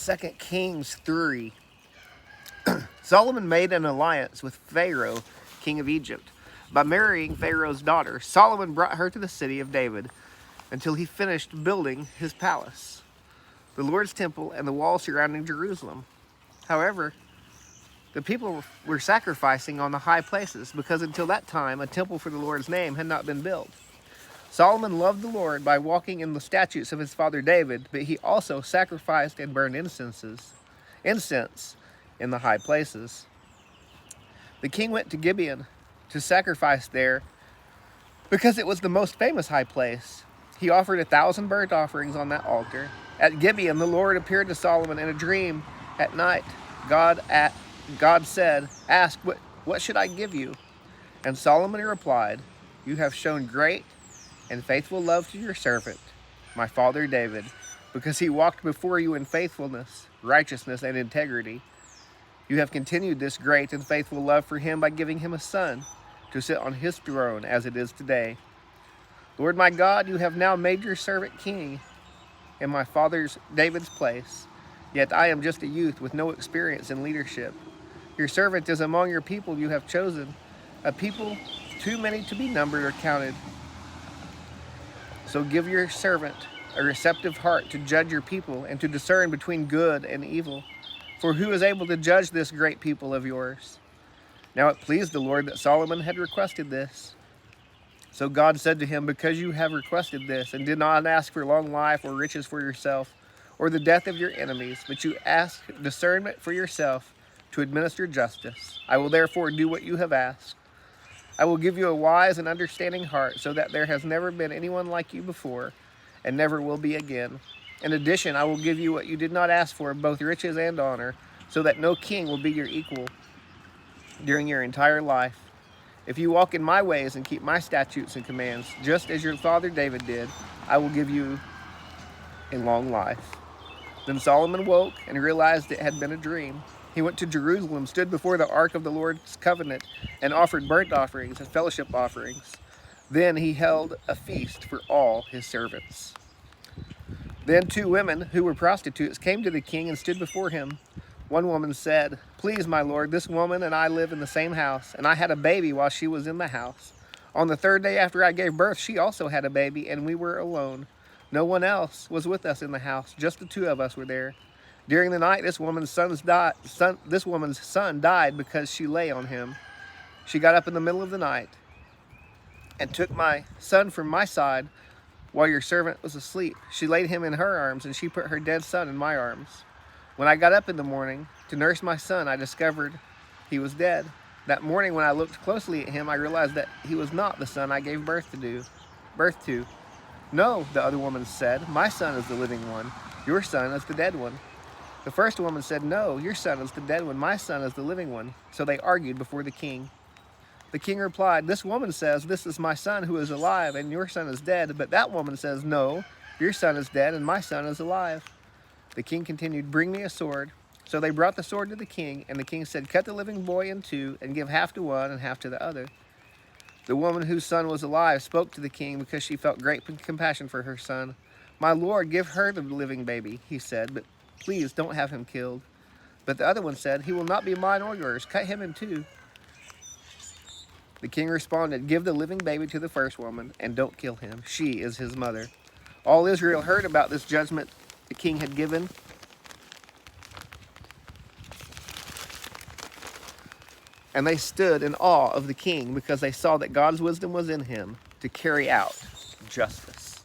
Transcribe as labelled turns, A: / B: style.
A: 2 Kings 3. Solomon made an alliance with Pharaoh, king of Egypt. By marrying Pharaoh's daughter, Solomon brought her to the city of David until he finished building his palace, the Lord's temple, and the wall surrounding Jerusalem. However, the people were sacrificing on the high places because until that time a temple for the Lord's name had not been built. Solomon loved the Lord by walking in the statutes of his father David, but he also sacrificed and burned incense in the high places. The king went to Gibeon to sacrifice there because it was the most famous high place. He offered 1,000 burnt offerings on that altar. At Gibeon, the Lord appeared to Solomon in a dream at night. God said, "Ask, what should I give you?" And Solomon replied, "You have shown great and faithful love to your servant, my father David, because he walked before you in faithfulness, righteousness, and integrity. You have continued this great and faithful love for him by giving him a son to sit on his throne as it is today. Lord my God, you have now made your servant king in my father's David's place, yet I am just a youth with no experience in leadership. Your servant is among your people you have chosen, a people too many to be numbered or counted. So give your servant a receptive heart to judge your people and to discern between good and evil. For who is able to judge this great people of yours?" Now it pleased the Lord that Solomon had requested this. So God said to him, "Because you have requested this and did not ask for long life or riches for yourself or the death of your enemies, but you asked discernment for yourself to administer justice, I will therefore do what you have asked. I will give you a wise and understanding heart so that there has never been anyone like you before and never will be again. In addition, I will give you what you did not ask for, both riches and honor, so that no king will be your equal during your entire life. If you walk in my ways and keep my statutes and commands, just as your father David did, I will give you a long life." Then Solomon woke and realized it had been a dream. He went to Jerusalem, stood before the ark of the Lord's covenant, and offered burnt offerings and fellowship offerings. Then he held a feast for all his servants. Then 2 women who were prostitutes came to the king and stood before him. One woman said, "Please, my lord, this woman and I live in the same house, and I had a baby while she was in the house. On the 3rd day after I gave birth, she also had a baby, and we were alone. No one else was with us in the house, just the 2 of us were there. During the night, this woman's son died because she lay on him. She got up in the middle of the night and took my son from my side while your servant was asleep. She laid him in her arms, and she put her dead son in my arms. When I got up in the morning to nurse my son, I discovered he was dead. That morning when I looked closely at him, I realized that he was not the son I gave birth to. No, the other woman said, my son is the living one. Your son is the dead one. The first woman said, no, your son is the dead one. My son is the living one. So they argued before the king. The king replied, this woman says, this is my son who is alive, and your son is dead. But that woman says, no, your son is dead, and my son is alive. The king continued, bring me a sword. So they brought the sword to the king, and the king said, cut the living boy in two, and give half to one and half to the other. The woman whose son was alive spoke to the king because she felt great compassion for her son. My lord, give her the living baby, he said, but please don't have him killed. But the other one said, he will not be mine or yours. Cut him in two. The king responded, give the living baby to the first woman, and don't kill him. She is his mother. All Israel heard about this judgment the king had given. And they stood in awe of the king because they saw that God's wisdom was in him to carry out justice.